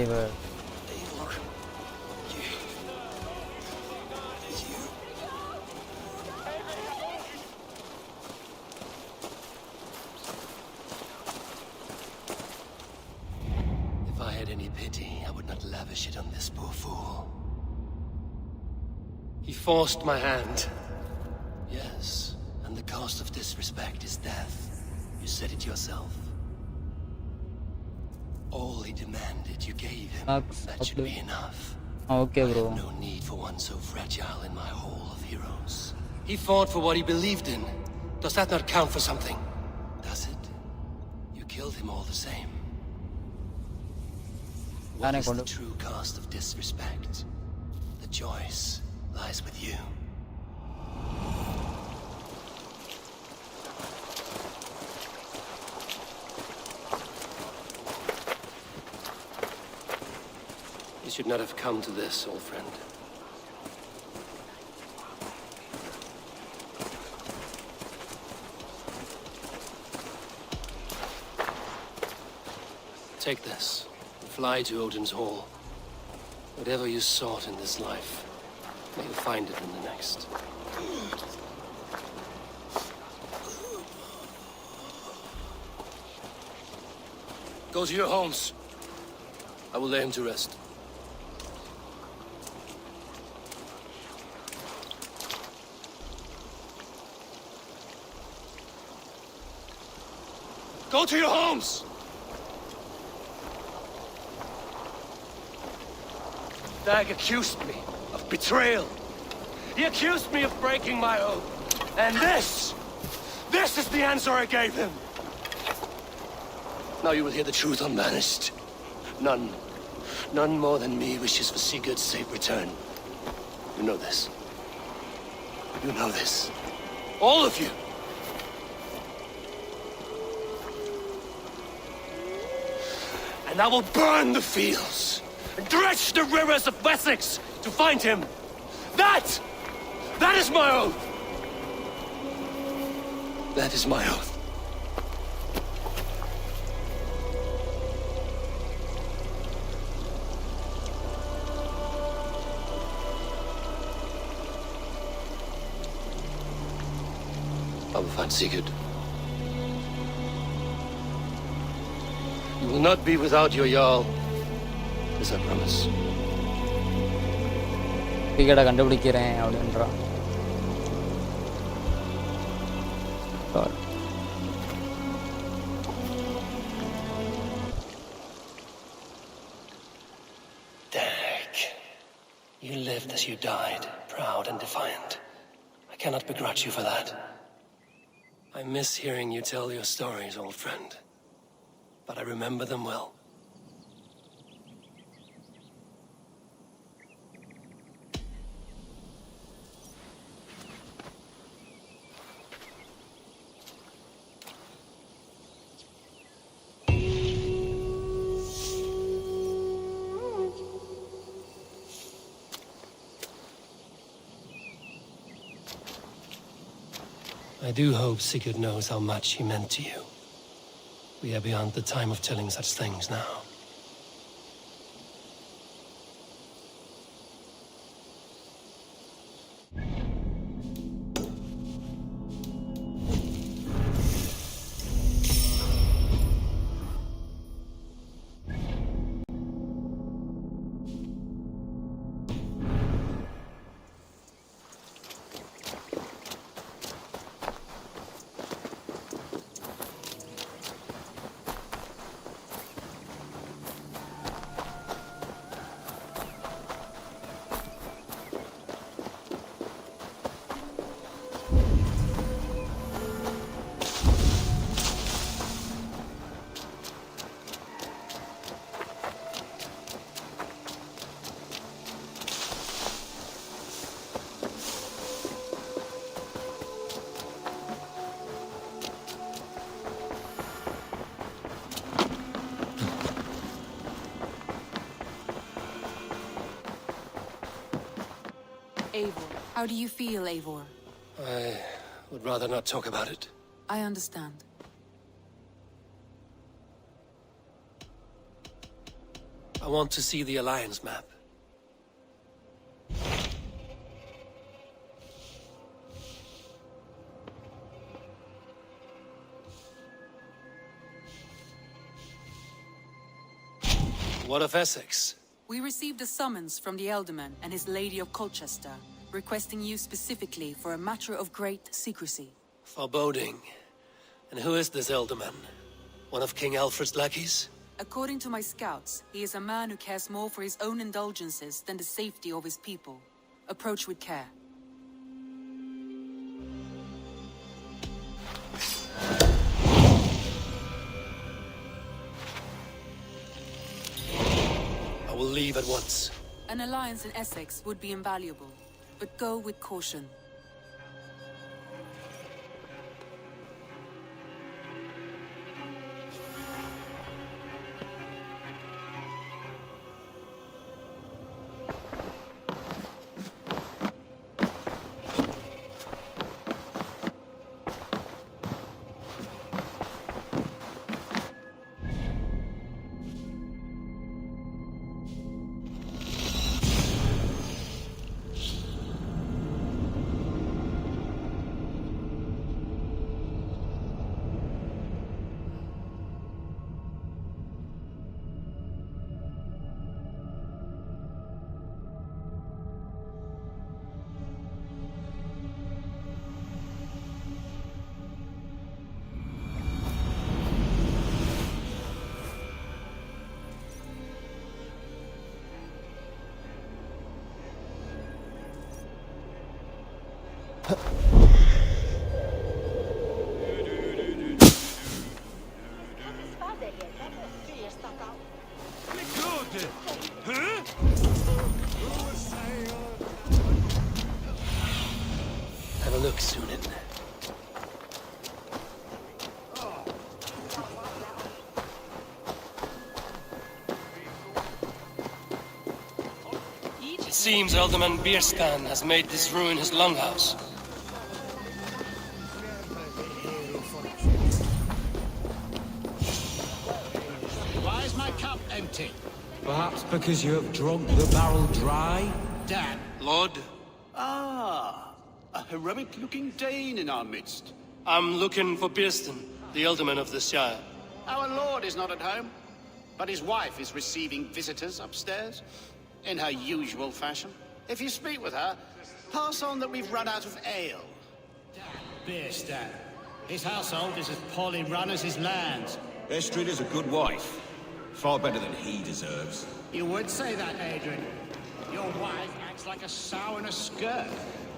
Eivor. If I had any pity, I would not lavish it on this poor fool. He forced my hand. Yes, and the cost of disrespect is death. You said it yourself. All he demanded, you gave him. That should be enough. Okay bro. I have no need for one so fragile in my hall of heroes. He fought for what he believed in. Does that not count for something? Does it? You killed him all the same. What is the true cost of disrespect? The choice lies with you. You should not have come to this, old friend. Take this. Fly to Odin's Hall. Whatever you sought in this life, may you find it in the next. Go to your homes. I will lay him to rest. Go to your homes! Dag accused me of betrayal. He accused me of breaking my oath. And this is the answer I gave him. Now you will hear the truth unbanished. None more than me wishes for Sigurd's safe return. You know this. You know this. All of you. And I will burn the fields and dredge the rivers of Wessex to find him. That is my oath. That is my oath. I will find Sigurd. You will not be without your Jarl, as I promise. டிக்கெட்டை கண்டுபிடிக்கிறேன் அப்படின்றான். Dag, you lived as you died, proud and defiant. I cannot begrudge you for that. I miss hearing you tell your stories, old friend. But I remember them well. I do hope Sigurd knows how much he meant to you. We are beyond the time of telling such things now. Eivor. How do you feel, Eivor? I would rather not talk about it. I understand. I want to see the Alliance map. What of Essex? We received a summons from the Elderman and his Lady of Colchester, requesting you specifically for a matter of great secrecy. Foreboding. And who is this Elderman? One of King Alfred's lackeys? According to my scouts, he is a man who cares more for his own indulgences than the safety of his people. Approach with care. I will leave at once. An alliance in Essex would be invaluable, but go with caution. Have a look, Sunan. It seems Alderman Bierstan has made this ruin his longhouse. Why is my cup empty? Perhaps because you have drunk the barrel dry? Dad. Lord, Ah, a heroic-looking Dane in our midst. I'm looking for Bierstan, the Alderman of the Shire. Our lord is not at home, but his wife is receiving visitors upstairs, in her usual fashion. If you speak with her, pass on that we've run out of ale. Bierstan. His household is as poorly run as his lands. Estrid is a good wife. Far better than he deserves. You would say that, Adrian. Your wife acts like a sow in a skirt.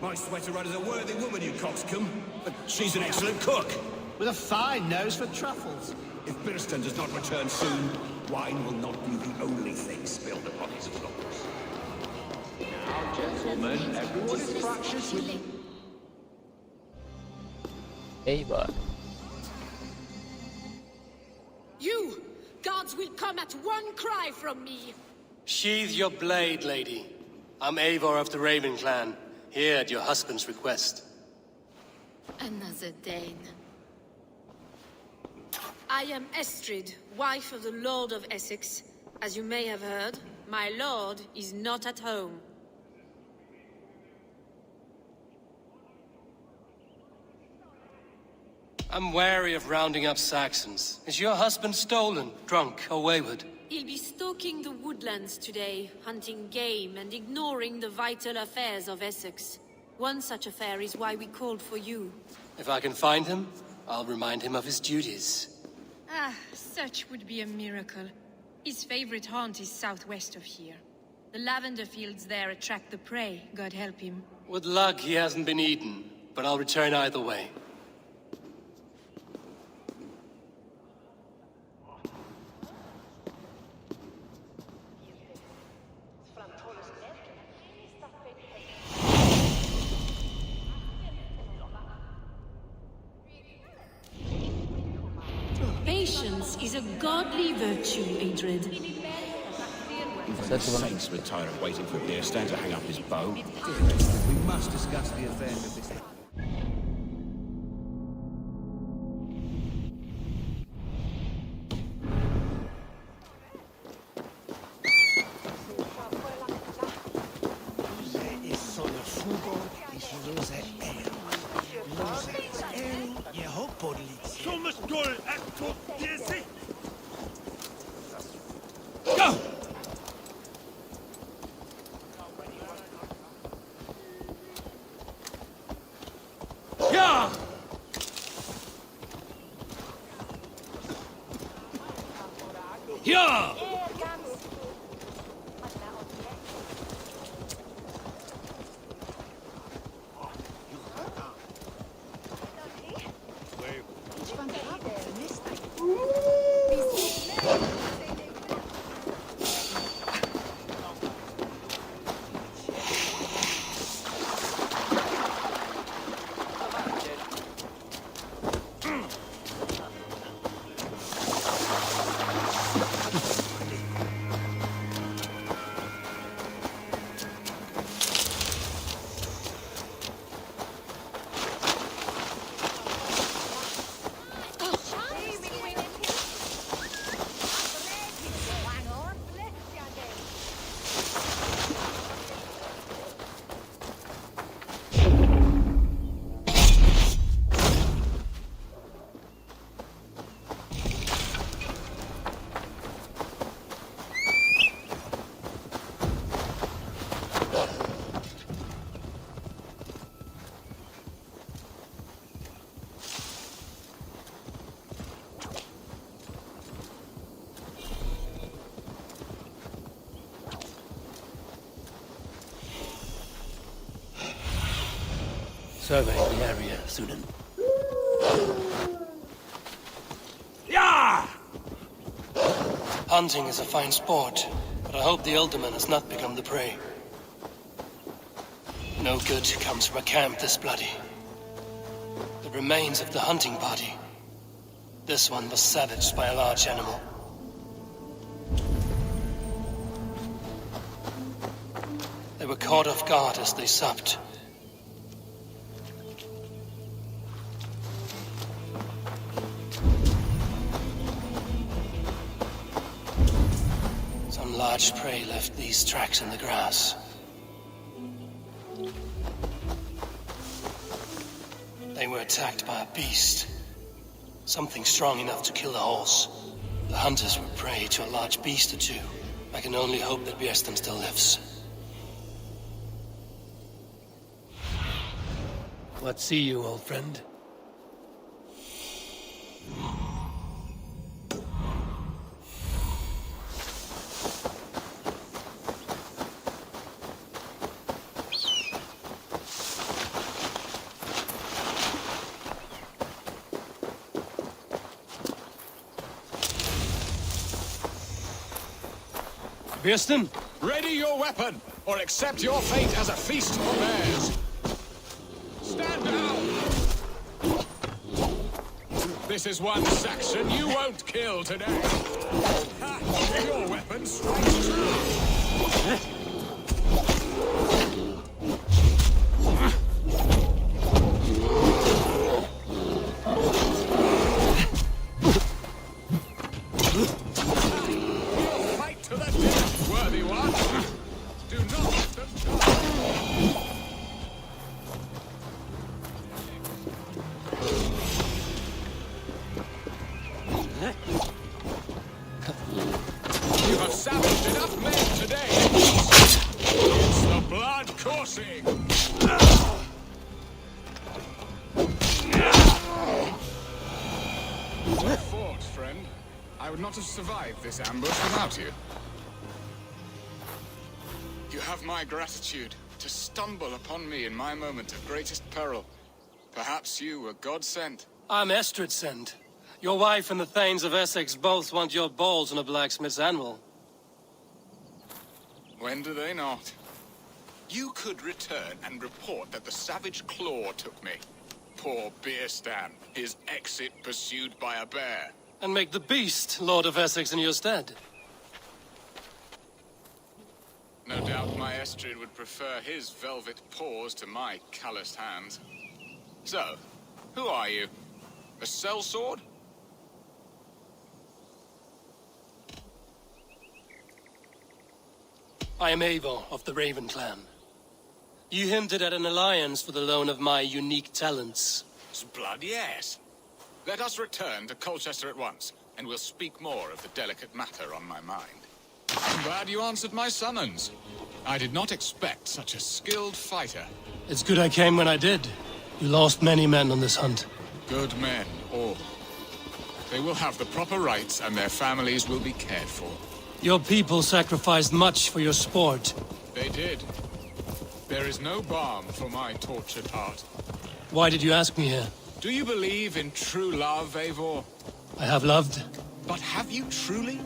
My sweater run is a worthy woman, you coxcomb. But she's an excellent cook. With a fine nose for truffles. If Bierstan does not return soon, wine will not be the only thing spilled upon his floors. Now, gentlemen, everyone is fractious with... Eivor. You! Gods will come at one cry from me! Sheathe your blade, lady. I'm Eivor of the Raven Clan, here at your husband's request. Another Dane. I am Estrid, wife of the Lord of Essex. As you may have heard, my lord is not at home. I'm wary of rounding up Saxons. Is your husband stolen, drunk, or wayward? He'll be stalking the woodlands today, hunting game and ignoring the vital affairs of Essex. One such affair is why we called for you. If I can find him, I'll remind him of his duties. Ah, such would be a miracle. His favorite haunt is southwest of here. The lavender fields there attract the prey, God help him. With luck, he hasn't been eaten, but I'll return either way. Patience is a godly virtue, Adrid. Even the saints would tire of waiting for Beerstan to hang up his bow. We must discuss the affairs of this. Go! Yeah! Yeah! Survey the area, Sunan. Yeah! Hunting is a fine sport, but I hope the Elderman has not become the prey. No good comes from a camp this bloody. The remains of the hunting party. This one was savaged by a large animal. They were caught off guard as they supped. Some large prey left these tracks in the grass. They were attacked by a beast. Something strong enough to kill a horse. The hunters were prey to a large beast or two. I can only hope that Björsten still lives. What see you, old friend? Björsten? Ready your weapon, or accept your fate as a feast for bears. Stand down! This is one Saxon you won't kill today. Ha! Your weapon strikes true. I would not have survived this ambush without you. You have my gratitude to stumble upon me in my moment of greatest peril. Perhaps you were God-sent. I'm Estrid sent. Your wife and the Thanes of Essex both want your balls on a blacksmith's anvil. When do they not? You could return and report that the savage claw took me. Poor Beerstan, his exit pursued by a bear. And make the beast Lord of Essex in your stead. No doubt my Estrid would prefer his velvet paws to my calloused hands. So, who are you? A sellsword? I am Eivor of the Raven Clan. You hinted at an alliance for the loan of my unique talents. Blood, yes. Let us return to Colchester at once, and we'll speak more of the delicate matter on my mind. I'm glad you answered my summons. I did not expect such a skilled fighter. It's good I came when I did. You lost many men on this hunt. Good men, all. They will have the proper rights, and their families will be cared for. Your people sacrificed much for your sport. They did. There is no balm for my tortured heart. Why did you ask me here? Do you believe in true love, Eivor? I have loved. But have you truly?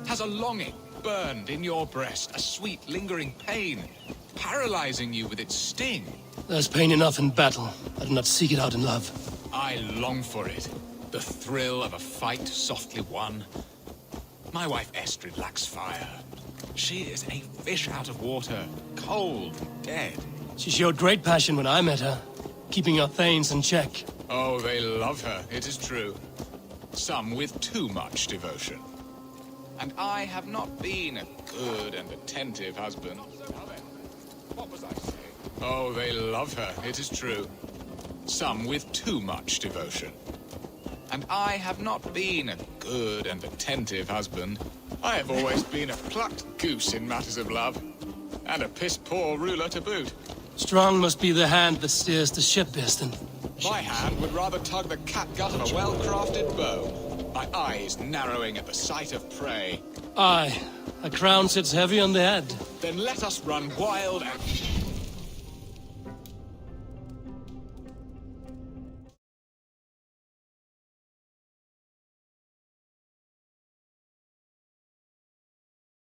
Has a longing burned in your breast, a sweet, lingering pain, paralyzing you with its sting? There's pain enough in battle. I do not seek it out in love. I long for it. The thrill of a fight softly won. My wife Estrid lacks fire. She is a fish out of water, cold and dead. She showed great passion when I met her, keeping our thanes in check. Oh, they love her, it is true. Some with too much devotion. And I have not been a good and attentive husband. What was I saying? Oh, they love her, it is true. Some with too much devotion. And I have not been a good and attentive husband. I have always been a plucked goose in matters of love. And a piss-poor ruler to boot. Strong must be the hand that steers the ship, Birston. My hand would rather tug the catgut of a well-crafted bow. My eyes narrowing at the sight of prey. Aye, a crown sits heavy on the head. Then let us run wild and...